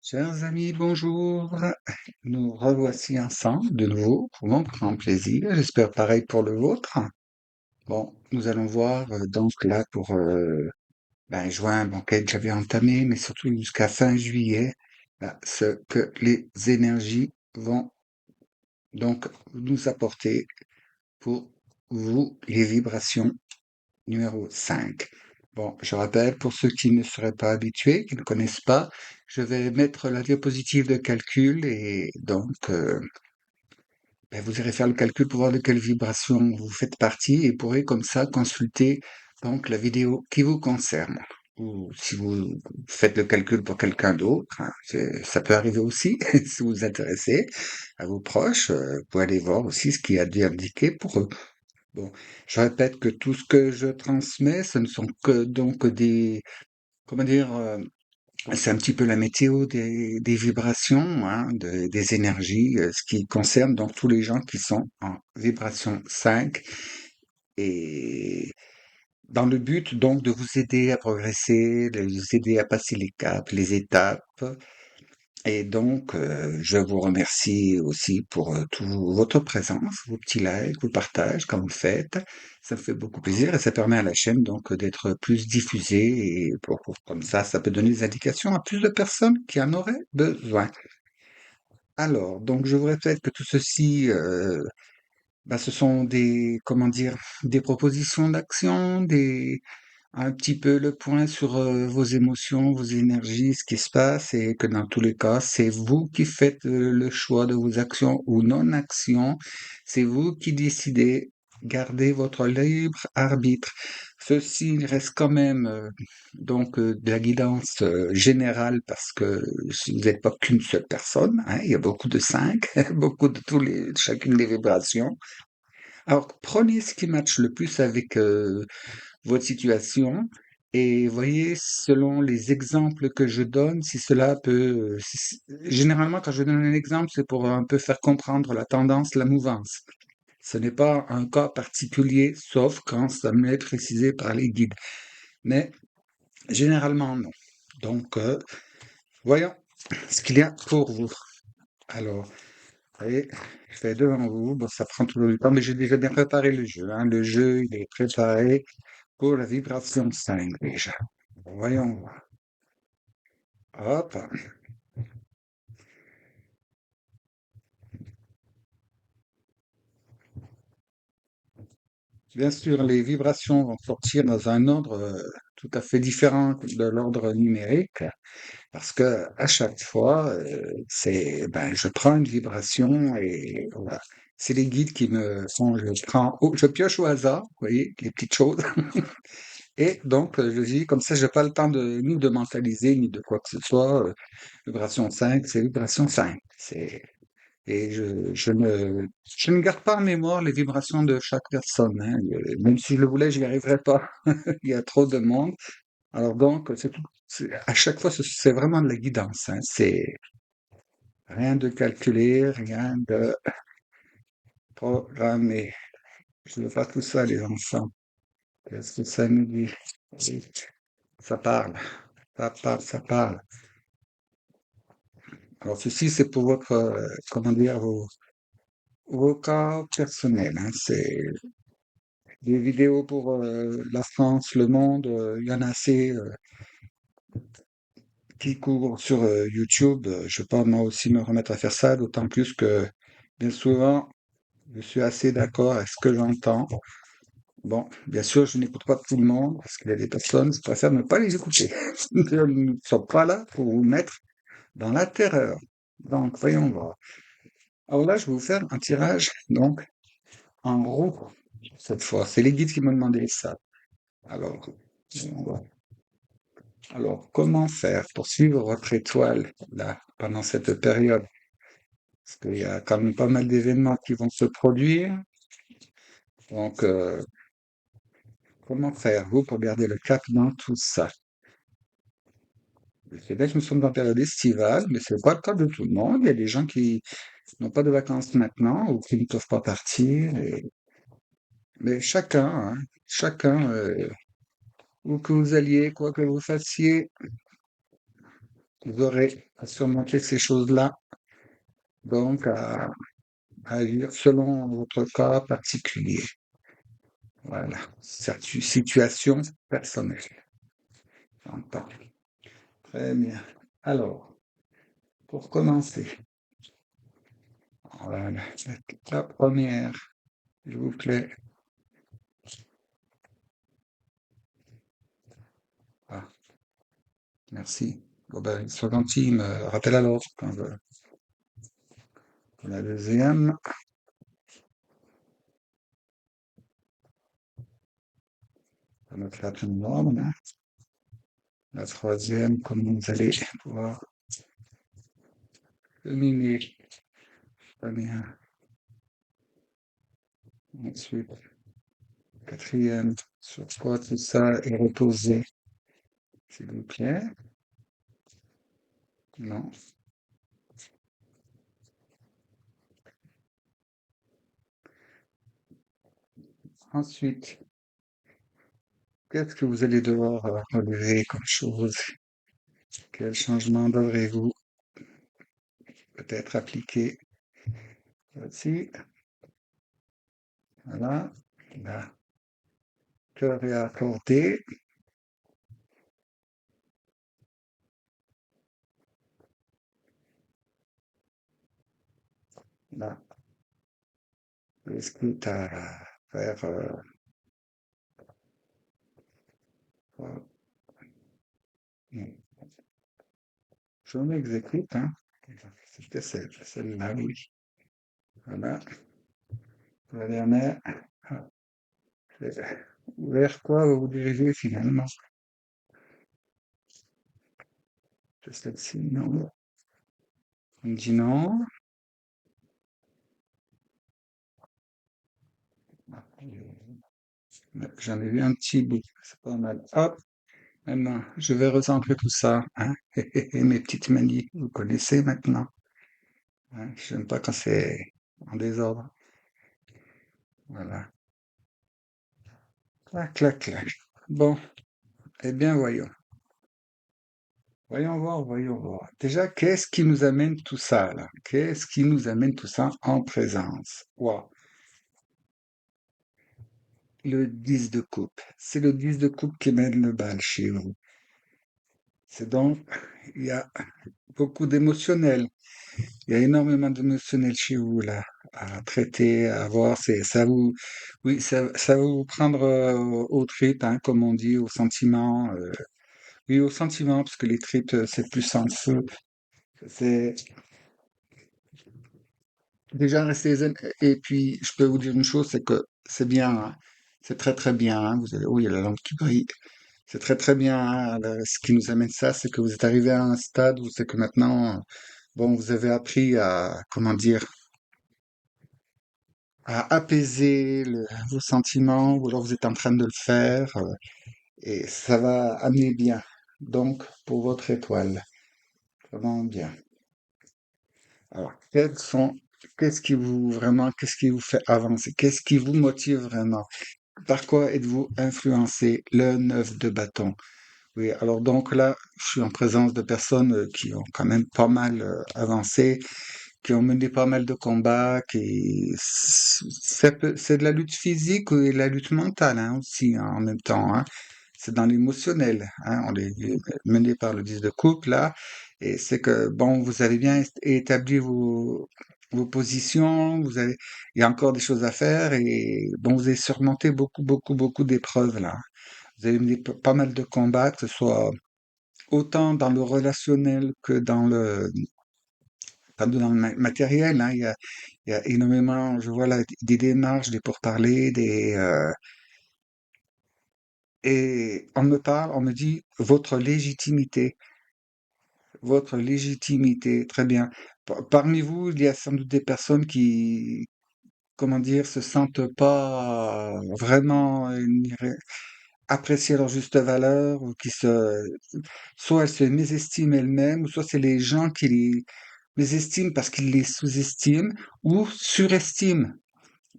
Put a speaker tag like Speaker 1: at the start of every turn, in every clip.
Speaker 1: Chers amis, bonjour. Nous revoici ensemble de nouveau pour mon grand plaisir. J'espère pareil pour le vôtre. Bon, nous allons voir donc là pour juin, bon, que j'avais entamé, mais surtout jusqu'à fin juillet, ce que les énergies vont donc nous apporter pour vous, les vibrations numéro 5. Bon, je rappelle, pour ceux qui ne seraient pas habitués, qui ne connaissent pas, je vais mettre la diapositive de calcul et donc vous irez faire le calcul pour voir de quelle vibration vous faites partie et pourrez comme ça consulter donc la vidéo qui vous concerne. Ou si vous faites le calcul pour quelqu'un d'autre, hein, ça peut arriver aussi, si vous vous intéressez à vos proches, vous pouvez aller voir aussi ce qui a été indiqué pour eux. Bon, je répète que tout ce que je transmets, ce ne sont que donc des, comment dire, c'est un petit peu la météo des vibrations, hein, des énergies, ce qui concerne donc tous les gens qui sont en vibration 5 et dans le but donc de vous aider à progresser, de vous aider à passer les caps, les étapes, et donc, je vous remercie aussi pour toute votre présence, vos petits likes, vos partages quand vous le faites. Ça me fait beaucoup plaisir et ça permet à la chaîne donc d'être plus diffusée et comme ça peut donner des indications à plus de personnes qui en auraient besoin. Alors, donc je vous répète que tout ceci, ce sont des, comment dire, des propositions d'action, un petit peu le point sur vos émotions, vos énergies, ce qui se passe, et que dans tous les cas, c'est vous qui faites le choix de vos actions ou non-actions. C'est vous qui décidez. Gardez votre libre arbitre. Ceci reste quand même de la guidance générale parce que si vous n'êtes pas qu'une seule personne, hein, il y a beaucoup de 5, beaucoup de chacune des vibrations. Alors prenez ce qui matche le plus avec votre situation et voyez selon les exemples que je donne si cela peut généralement quand je donne un exemple c'est pour un peu faire comprendre la tendance, la mouvance. Ce n'est pas un cas particulier sauf quand ça me l'est précisé par les guides. Mais généralement non. Donc voyons ce qu'il y a pour vous. Alors, vous voyez, je fais devant vous, bon ça prend toujours du temps mais j'ai déjà bien préparé le jeu, hein. Le jeu il est préparé pour la vibration 5 déjà. Voyons voir. Hop. Bien sûr, les vibrations vont sortir dans un ordre tout à fait différent de l'ordre numérique, parce que à chaque fois, je prends une vibration et voilà. C'est les guides qui me font, je pioche au hasard, vous voyez, les petites choses. Et donc, je dis, comme ça, j'ai pas le temps ni de mentaliser, ni de quoi que ce soit. Vibration 5, c'est vibration 5. Et je ne garde pas en mémoire les vibrations de chaque personne, hein. Même si je le voulais, j'y arriverais pas. Il y a trop de monde. Alors donc, à chaque fois, c'est vraiment de la guidance, hein. C'est rien de calculé, rien de programmé. Je veux pas tout ça, les enfants. Qu'est-ce que ça nous dit? Oui, ça parle, ça parle, ça parle. Alors ceci, c'est pour votre, comment dire, vos cas personnels, hein. C'est des vidéos pour la France, le monde, il y en a assez qui courent sur YouTube. Je vais pas moi aussi me remettre à faire ça, d'autant plus que bien souvent, je suis assez d'accord avec ce que j'entends. Bon, bien sûr, je n'écoute pas tout le monde parce qu'il y a des personnes, je préfère ne pas les écouter. Nous ne sommes pas là pour vous mettre dans la terreur. Donc, voyons voir. Alors là, je vais vous faire un tirage, donc, en roue, cette fois. C'est les guides qui m'ont demandé ça. Alors, voyons voir. Alors, comment faire pour suivre votre étoile là pendant cette période? Parce qu'il y a quand même pas mal d'événements qui vont se produire. Donc, comment faire vous pour garder le cap dans tout ça? C'est vrai que nous sommes en période estivale, mais c'est pas le cas de tout le monde. Il y a des gens qui n'ont pas de vacances maintenant ou qui ne peuvent pas partir. Mais chacun, hein, chacun, où que vous alliez, quoi que vous fassiez, vous aurez à surmonter ces choses-là, donc à agir selon votre cas particulier. Voilà, situation personnelle. J'entends. Très bien. Alors, pour commencer, voilà, la première, s'il vous plaît. Ah, merci. Bon ben, sois gentil, me rappelle à l'autre quand pour la deuxième. On va mettre la pleine norme, hein. La troisième, comment vous allez pouvoir dominer. Très bien. Ensuite, quatrième, sur quoi tout ça est reposé, s'il vous plaît. Non. Ensuite, qu'est-ce que vous allez devoir relever comme chose? Quel changement devrez-vous peut-être appliquer aussi? Voilà. Là, cœur est accordé. Là, est-ce à faire euh, non, je m'exécute, hein. C'était celle-là, oui. Voilà. La dernière. Ah, vers quoi vous vous dirigez finalement? C'est celle-ci, non? On me dit non. Ah, j'en ai vu un petit bout, c'est pas mal. Hop, maintenant, je vais recentrer tout ça, hein. Et mes petites manies, vous connaissez maintenant, hein. J'aime pas quand c'est en désordre. Voilà. Clac, clac, clac. Bon, eh bien, voyons. Voyons voir, voyons voir. Déjà, qu'est-ce qui nous amène tout ça, là? Qu'est-ce qui nous amène tout ça en présence? Wow. Le 10 de coupe. C'est le 10 de coupe qui mène le bal chez vous. C'est donc, il y a beaucoup d'émotionnel. Il y a énormément d'émotionnel chez vous, là, à traiter, à voir. Ça vous, oui, ça va vous prendre aux tripes, hein, comme on dit, aux sentiments. Oui, aux sentiments, parce que les tripes, c'est plus sensueux. C'est déjà rester zen. Et puis, je peux vous dire une chose, c'est que c'est bien, hein. C'est très très bien, hein. Vous avez, oh, il y a la lampe qui brille. C'est très très bien, hein. Ce qui nous amène ça, c'est que vous êtes arrivé à un stade où c'est que maintenant, bon, vous avez appris à, comment dire, à apaiser vos sentiments, ou alors vous êtes en train de le faire, et ça va amener bien. Donc, pour votre étoile, vraiment bien. Alors, qu'est-ce qui vous fait avancer? Qu'est-ce qui vous motive vraiment? Par quoi êtes-vous influencé? Le 9 de bâton. Oui, alors donc là, je suis en présence de personnes qui ont quand même pas mal avancé, qui ont mené pas mal de combats, c'est de la lutte physique et de la lutte mentale, hein, aussi, hein, en même temps, hein. C'est dans l'émotionnel, hein. On est mené par le 10 de coupe là, et c'est que bon, vous avez bien établi vos positions, il y a encore des choses à faire, et bon, vous avez surmonté beaucoup d'épreuves là. Vous avez mené pas mal de combats, que ce soit autant dans le relationnel que dans le matériel, hein. Il y a énormément, je vois là, des démarches, des pourparlers, et on me dit votre légitimité, très bien. Parmi vous, il y a sans doute des personnes qui, comment dire, se sentent pas vraiment apprécier leur juste valeur, ou soit elles se mésestiment elles-mêmes, ou soit c'est les gens qui les estiment parce qu'ils les sous-estiment ou surestiment.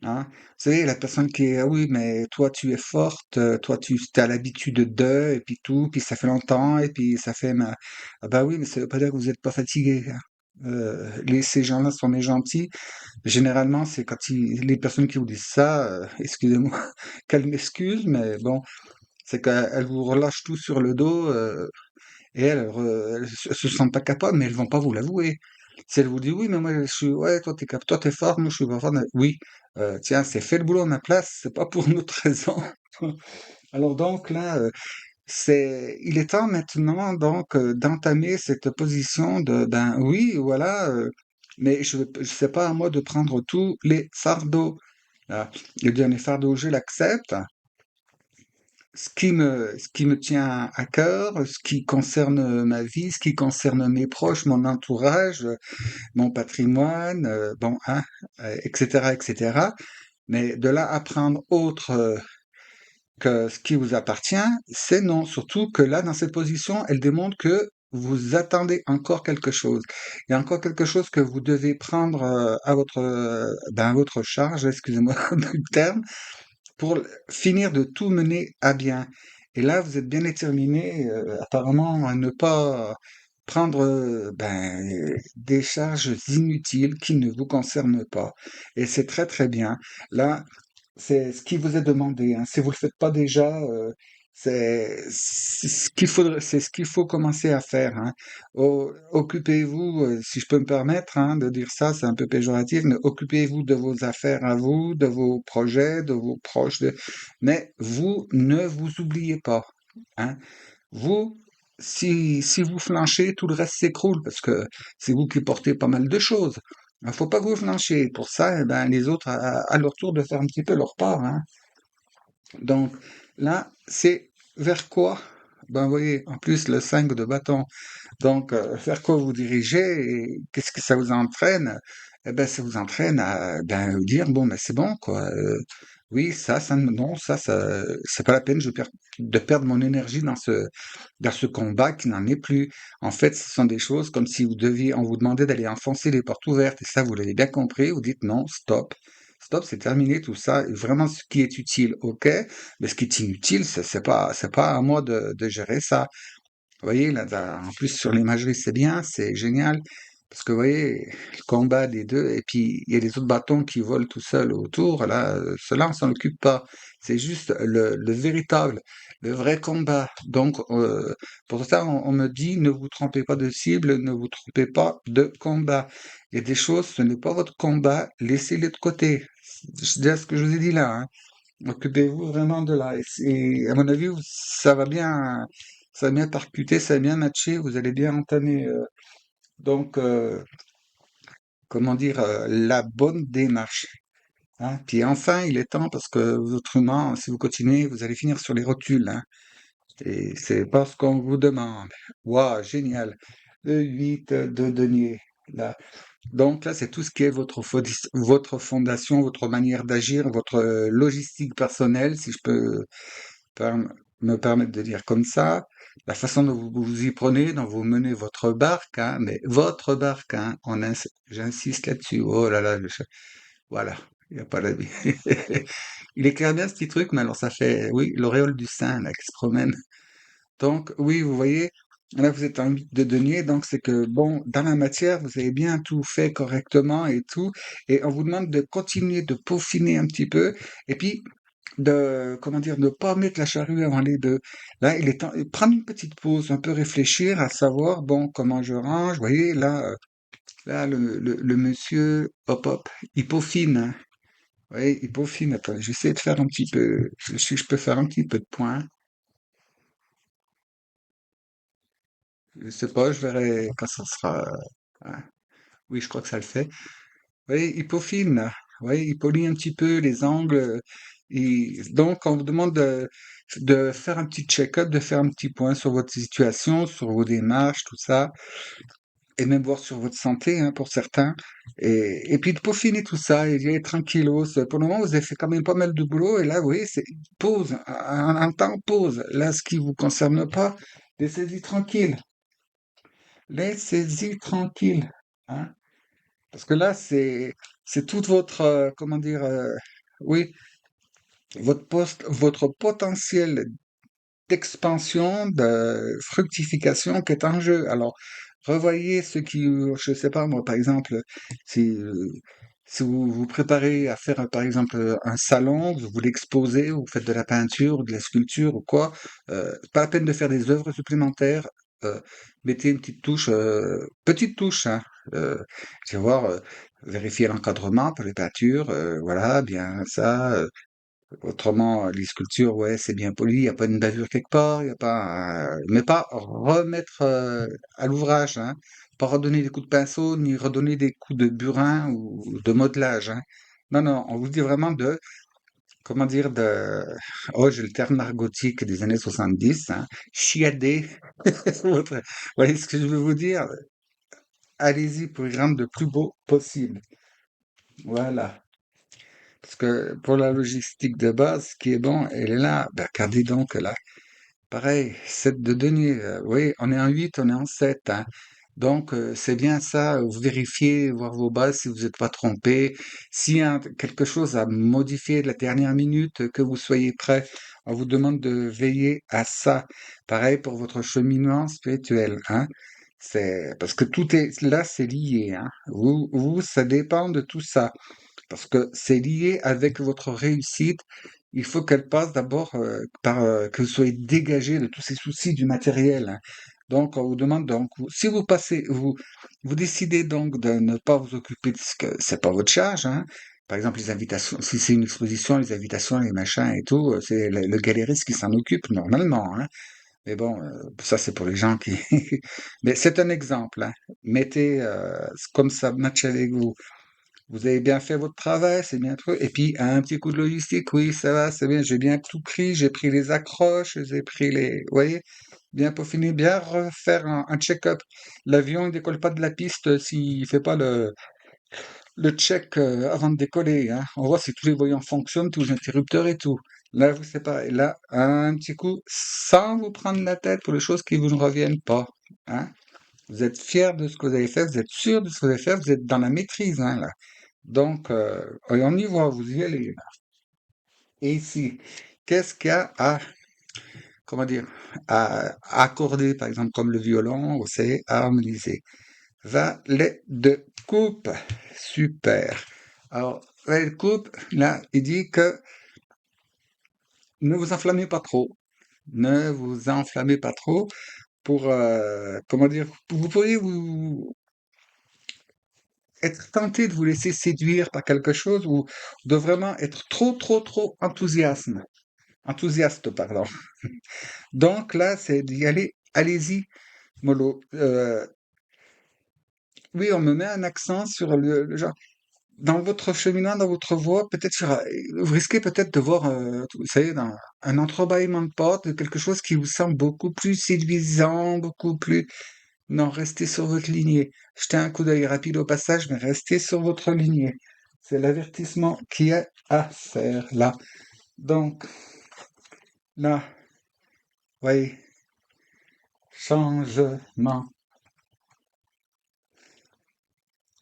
Speaker 1: hein. Vous savez, la personne qui est, ah oui, mais toi tu es forte, toi tu as l'habitude de, et puis tout, puis ça fait longtemps, et puis ça fait, ah bah oui, mais ça veut pas dire que vous n'êtes pas fatigué, hein. Ces gens-là sont des gentils. Généralement, c'est quand les personnes qui vous disent ça, excusez-moi, qu'elles m'excusent, mais bon, c'est qu'elles vous relâchent tout sur le dos, et elles se sentent pas capables, mais elles vont pas vous l'avouer. Si elles vous disent: «Oui, mais moi, je suis ouais, toi, t'es fort, moi, je suis pas fort». Oui, tiens, c'est fait le boulot à ma place, c'est pas pour une autre raison. Alors donc là, il est temps maintenant donc, d'entamer cette position de, ben, oui, voilà, mais c'est pas à moi de prendre tous les fardeaux. Là, le dernier fardeau, je l'accepte. Ce qui me tient à cœur, ce qui concerne ma vie, ce qui concerne mes proches, mon entourage, mon patrimoine, bon, hein, et cetera, et cetera. Mais de là à prendre autre que ce qui vous appartient, c'est non. Surtout que là, dans cette position, elle démontre que vous attendez encore quelque chose. Il y a encore quelque chose que vous devez prendre à votre charge, excusez-moi du terme, pour finir de tout mener à bien. Et là, vous êtes bien déterminé, apparemment, à ne pas prendre des charges inutiles qui ne vous concernent pas. Et c'est très très bien. Là, c'est ce qui vous est demandé, hein. Si vous le faites pas déjà, c'est ce qu'il faut commencer à faire, hein. Occupez-vous, si je peux me permettre, hein, de dire ça, c'est un peu péjoratif, mais occupez-vous de vos affaires à vous, de vos projets, de vos proches, mais vous ne vous oubliez pas, hein. Vous, si vous flanchez, tout le reste s'écroule parce que c'est vous qui portez pas mal de choses. Il faut pas que vous flanchiez. Pour ça, eh ben, les autres, à leur tour de faire un petit peu leur part, hein. Donc là, c'est vers quoi? Ben, vous voyez, en plus, le 5 de bâton. Donc, vers quoi vous dirigez et qu'est-ce que ça vous entraîne? Eh ben, ça vous entraîne à ben, dire, bon, ben, c'est bon, quoi. Oui, non, c'est pas la peine de perdre mon énergie dans ce combat qui n'en est plus. En fait, ce sont des choses comme si on vous demandait d'aller enfoncer les portes ouvertes, et ça, vous l'avez bien compris, vous dites non, stop. Stop, c'est terminé tout ça. Et vraiment, ce qui est utile, ok, mais ce qui est inutile, c'est pas à moi de gérer ça. Vous voyez, en plus sur l'imagerie, c'est bien, c'est génial, parce que vous voyez, le combat des deux, et puis il y a des autres bâtons qui volent tout seuls autour, là, cela on s'en occupe pas. C'est juste le véritable, le vrai combat. Donc, pour ça, on me dit, ne vous trompez pas de cible, ne vous trompez pas de combat. Il y a des choses, ce n'est pas votre combat, laissez-les de côté. C'est déjà ce que je vous ai dit là, hein. Occupez-vous vraiment de là. À mon avis, ça va bien percuter, ça va bien matcher, vous allez bien entamer, donc, comment dire, la bonne démarche, hein. Puis enfin, il est temps parce que autrement, si vous continuez, vous allez finir sur les rotules, hein. Et c'est pas ce qu'on vous demande. Waouh, génial. Le 8 de denier, là. Donc là, c'est tout ce qui est votre fondation, votre manière d'agir, votre logistique personnelle, si je peux perm- me permettre de dire comme ça, la façon dont vous vous y prenez, dont vous menez votre barque, hein, mais votre barque, hein, j'insiste là-dessus. Oh là là, voilà, il n'y a pas d'avis. Il éclaire bien ce petit truc, mais alors ça fait, oui, l'auréole du saint là, qui se promène. Donc, oui, vous voyez, là, vous êtes en 8 de denier, donc c'est que, bon, dans la matière, vous avez bien tout fait correctement et tout, et on vous demande de continuer de peaufiner un petit peu, et puis comment dire, ne pas mettre la charrue avant les bœufs. Là, il est temps, prendre une petite pause, un peu réfléchir, à savoir, bon, comment je range, vous voyez, là, le monsieur, hop, hop, il peaufine, hein. Vous voyez, il peaufine, attendez, j'essaie de faire un petit peu, si je peux faire un petit peu de point. Je sais pas, je verrai quand ça sera. Hein. Oui, je crois que ça le fait. Vous voyez, il peaufine, là. Vous voyez, il polie un petit peu les angles. Donc, on vous demande de faire un petit check-up, de faire un petit point sur votre situation, sur vos démarches, tout ça, et même voir sur votre santé, hein, pour certains. Et puis de peaufiner tout ça, et d'y aller tranquillos. Pour le moment, vous avez fait quand même pas mal de boulot, et là, vous voyez, c'est pause, un temps pause. Là, ce qui vous concerne pas, laissez-y tranquille. Laissez-y tranquille, hein. Parce que là, c'est toute votre, comment dire, oui, votre potentiel d'expansion, de fructification qui est en jeu. Alors, revoyez ce qui, je sais pas moi, par exemple, si, si vous vous préparez à faire, par exemple, un salon, vous voulez exposer, vous faites de la peinture, de la sculpture ou quoi, pas la peine de faire des œuvres supplémentaires. euh, Mettez une petite touche, hein. Tu vas voir, vérifier l'encadrement pour les peintures, voilà, bien ça. Autrement, les sculptures, ouais, c'est bien poli, il n'y a pas une bavure quelque part, il y a pas, mais pas remettre à l'ouvrage, hein. Pas redonner des coups de pinceau, ni redonner des coups de burin ou de modelage, hein. Non, non, on vous dit vraiment de, comment dire, oh, j'ai le terme narcotique des années 70, hein, chiader. Vous voyez ce que je veux vous dire? Allez-y pour y rendre le plus beau possible. Voilà. Parce que pour la logistique de base, ce qui est bon, elle est là. Ben, regardez donc là. Pareil, 7 de denier. Oui, on est en 8, on est en 7, hein. Donc, c'est bien ça. Vous vérifiez, voir vos bases si vous n'êtes pas trompé. S'il y a quelque chose à modifier de la dernière minute, que vous soyez prêt, on vous demande de veiller à ça. Pareil pour votre cheminement spirituel, hein. C'est parce que tout est là, c'est lié, hein. Ça dépend de tout ça parce que c'est lié avec votre réussite. Il faut qu'elle passe d'abord par que vous soyez dégagé de tous ces soucis du matériel, hein. Donc, on vous demande donc, si vous passez, vous décidez donc de ne pas vous occuper de ce que c'est pas votre charge, hein. Par exemple, les invitations, si c'est une exposition, les invitations, les machins et tout, c'est le galériste qui s'en occupe normalement, hein. Mais bon, ça c'est pour les gens qui. Mais c'est un exemple, hein. Mettez comme ça match avec vous. Vous avez bien fait votre travail, c'est bien trop. Et puis, un petit coup de logistique, oui, ça va, c'est bien, j'ai bien tout pris, j'ai pris les accroches, j'ai pris les, vous voyez, bien peaufiner, bien refaire un check-up. L'avion, il décolle pas de la piste s'il fait pas le check avant de décoller, hein. On voit si tous les voyants fonctionnent, tous les interrupteurs et tout. Là, vous c'est pareil. Là, un petit coup, sans vous prendre la tête pour les choses qui vous ne reviennent pas, hein. Vous êtes fier de ce que vous avez fait, vous êtes sûr de ce que vous avez fait, vous êtes dans la maîtrise, hein, là. Donc, on y voit, vous y allez. Et ici, qu'est-ce qu'il y a à, comment dire, à accorder, par exemple, comme le violon, c'est harmoniser. Valet de coupe, super. Alors, valet de coupe, là, il dit que ne vous enflammez pas trop. Ne vous enflammez pas trop pour, comment dire, vous pourriez vous être tenté de vous laisser séduire par quelque chose ou de vraiment être trop, trop, trop enthousiaste, pardon. Donc là, c'est d'y aller, allez-y, mollo. Oui, on me met un accent sur le genre. Dans votre cheminement, dans votre voie, peut-être vous risquez peut-être de voir, vous savez, dans un entrebâillement de portes, quelque chose qui vous semble beaucoup plus séduisant, beaucoup plus. Non, restez sur votre lignée. Jetez un coup d'œil rapide au passage, mais restez sur votre lignée. C'est l'avertissement qui est à faire là. Donc, là, voyez, changement.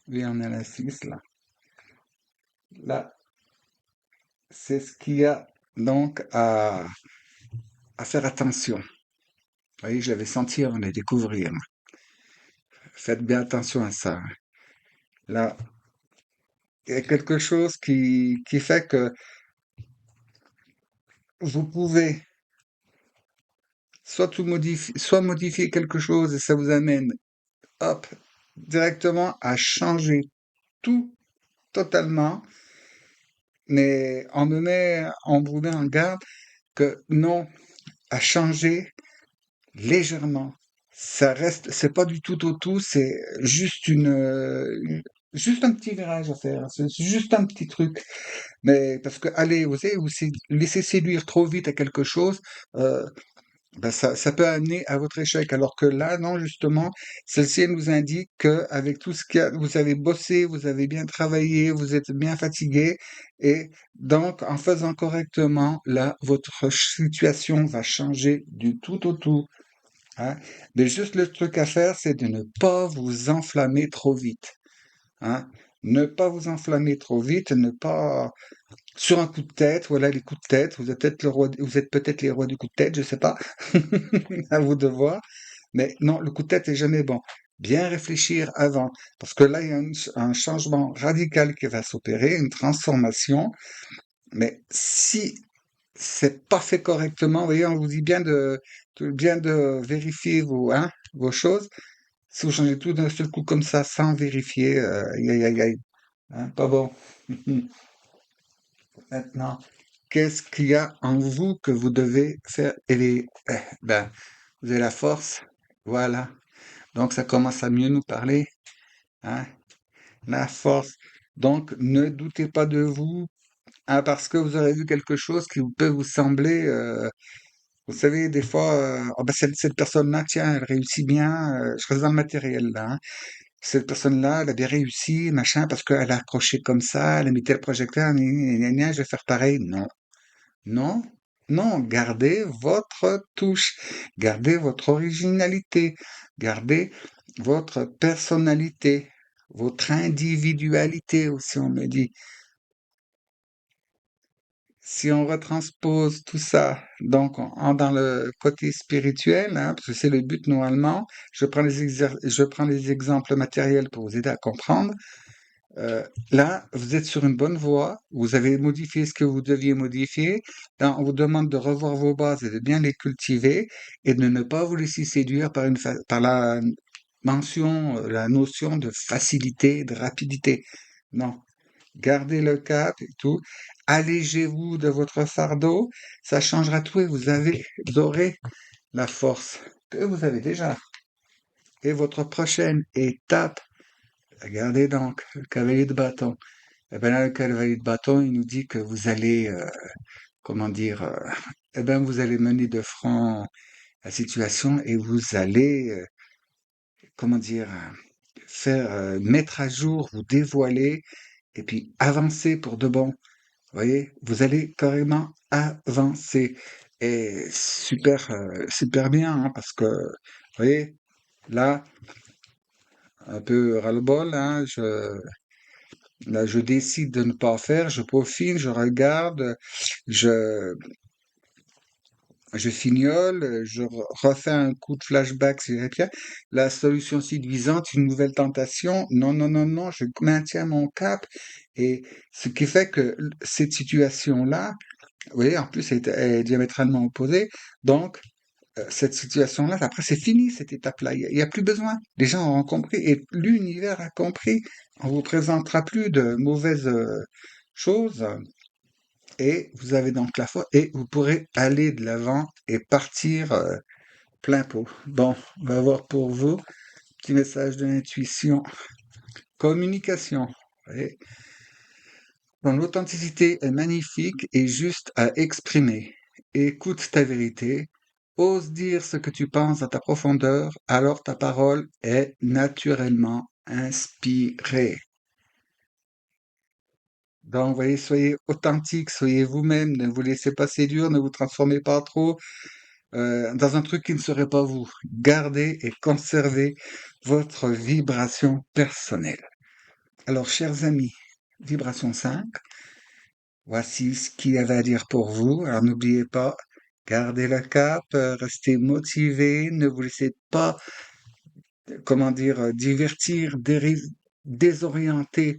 Speaker 1: Oui, on est à la 6 là. Là, c'est ce qu'il y a donc à faire attention. Vous voyez, je l'avais senti avant de le découvrir. Faites bien attention à ça. Là, il y a quelque chose qui fait que vous pouvez soit modifier quelque chose et ça vous amène, hop, directement à changer tout totalement, mais on vous met en garde que non, à changer légèrement. Ça reste, c'est pas du tout au tout, c'est juste juste un petit virage à faire. C'est juste un petit truc. Mais parce que, allez, vous savez, laisser séduire trop vite à quelque chose, euh, ben ça peut amener à votre échec. Alors que là, non, justement, celle-ci elle nous indique que avec tout ce qu'il y a, vous avez bossé, vous avez bien travaillé, vous êtes bien fatigué, et donc en faisant correctement, là, votre situation va changer du tout au tout, hein. Mais juste le truc à faire, c'est de ne pas vous enflammer trop vite, hein. Ne pas vous enflammer trop vite, ne pas sur un coup de tête, voilà les coups de tête, vous êtes peut-être vous êtes peut-être les rois du coup de tête, je sais pas, à vous de voir. Mais non, le coup de tête est jamais bon. Bien réfléchir avant, parce que là, il y a un changement radical qui va s'opérer, une transformation. Mais si c'est pas fait correctement, vous voyez, on vous dit bien de vérifier vos choses. Si vous changez tout d'un seul coup comme ça, sans vérifier, aïe, aïe, aïe, aïe, hein, pas bon. Maintenant, qu'est-ce qu'il y a en vous que vous devez faire élever? Ben, vous avez la force, voilà. Donc, ça commence à mieux nous parler, hein, la force. Donc, ne doutez pas de vous, hein, parce que vous aurez vu quelque chose qui peut vous sembler, vous savez, des fois, ah ben, cette personne-là, tiens, elle réussit bien, je reste dans le matériel, là, hein. Cette personne-là, elle a bien réussi, machin, parce qu'elle a accroché comme ça, elle a mis tel projecteur, je vais faire pareil. Non. Non, non, gardez votre touche, gardez votre originalité, gardez votre personnalité, votre individualité aussi, on me dit. Si on retranspose tout ça, donc dans le côté spirituel, hein, parce que c'est le but normalement, je prends les exemples matériels pour vous aider à comprendre. Là, vous êtes sur une bonne voie, vous avez modifié ce que vous deviez modifier. Là, on vous demande de revoir vos bases et de bien les cultiver et de ne pas vous laisser séduire par la la notion de facilité, de rapidité. Non, gardez le cap et tout. Allégez-vous de votre fardeau, ça changera tout et vous aurez la force que vous avez déjà. Et votre prochaine étape, regardez donc, le cavalier de bâton. Eh ben là, le cavalier de bâton, il nous dit que vous allez, comment dire, eh ben vous allez mener de front la situation et vous allez, comment dire, faire mettre à jour, vous dévoiler et puis avancer pour de bon. Vous voyez, vous allez carrément avancer et super bien hein, parce que, vous voyez, là, un peu ras-le-bol, hein, là, je décide de ne pas faire, je peaufine, je regarde, je, je fignole, refais un coup de flashback sur les pierres. La solution séduisante, une nouvelle tentation. Non, non, non, non, je maintiens mon cap. Et ce qui fait que cette situation-là, vous voyez, en plus, elle est diamétralement opposée. Donc, cette situation-là, après, c'est fini, cette étape-là. Il y a plus besoin. Les gens ont compris et l'univers a compris. On vous présentera plus de mauvaises choses et vous avez donc la foi et vous pourrez aller de l'avant et partir plein pot. Bon, on va voir pour vous. Petit message de l'intuition. Communication. Et donc, l'authenticité est magnifique et juste à exprimer. Écoute ta vérité. Ose dire ce que tu penses à ta profondeur, alors ta parole est naturellement inspirée. Donc, vous voyez, soyez authentique, soyez vous-même, ne vous laissez pas séduire, ne vous transformez pas trop dans un truc qui ne serait pas vous. Gardez et conservez votre vibration personnelle. Alors, chers amis, vibration 5, voici ce qu'il y avait à dire pour vous. Alors, n'oubliez pas, gardez le cap, restez motivés, ne vous laissez pas, comment dire, divertir, désorienter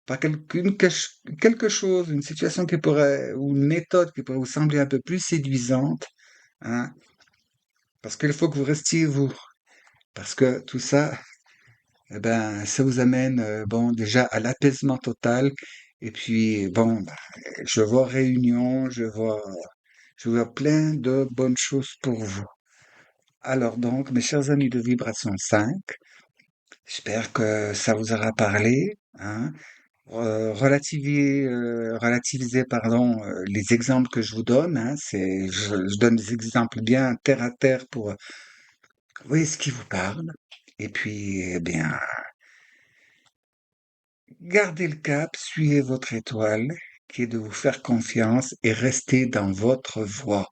Speaker 1: par quelque chose, une situation qui pourrait, ou une méthode qui pourrait vous sembler un peu plus séduisante, hein, parce qu'il faut que vous restiez vous. Parce que tout ça, eh ben, ça vous amène, bon, déjà à l'apaisement total. Et puis, bon, bah, je vois réunion, je vois plein de bonnes choses pour vous. Alors donc, mes chers amis de Vibration 5, j'espère que ça vous aura parlé, hein. Relativiser, pardon, les exemples que je vous donne, hein. Je donne des exemples bien terre à terre pour voyez ce qui vous parle. Et puis, eh bien, gardez le cap, suivez votre étoile, qui est de vous faire confiance et restez dans votre voie.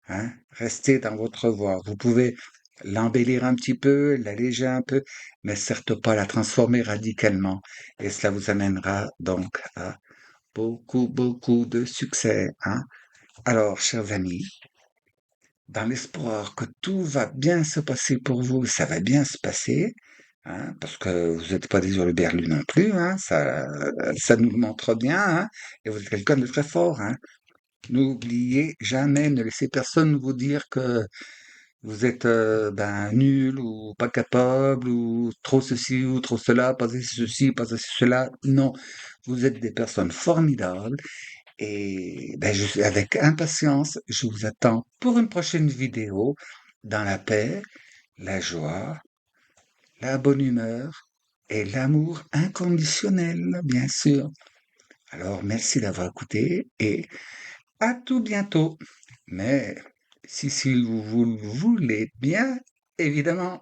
Speaker 1: Hein? Restez dans votre voie. Vous pouvez l'embellir un petit peu, l'alléger un peu, mais certes pas la transformer radicalement. Et cela vous amènera donc à beaucoup, beaucoup de succès, hein. Alors, chers amis, dans l'espoir que tout va bien se passer pour vous, ça va bien se passer, hein, parce que vous n'êtes pas des hurluberlus non plus, hein, ça nous le montre bien, hein, et vous êtes quelqu'un de très fort, hein. N'oubliez jamais, ne laissez personne vous dire que vous êtes ben, nul ou pas capable ou trop ceci ou trop cela, pas assez ceci, pas assez cela. Non, vous êtes des personnes formidables et ben, avec impatience, je vous attends pour une prochaine vidéo dans la paix, la joie, la bonne humeur et l'amour inconditionnel, bien sûr. Alors, merci d'avoir écouté et à tout bientôt. Mais si vous le voulez bien, évidemment.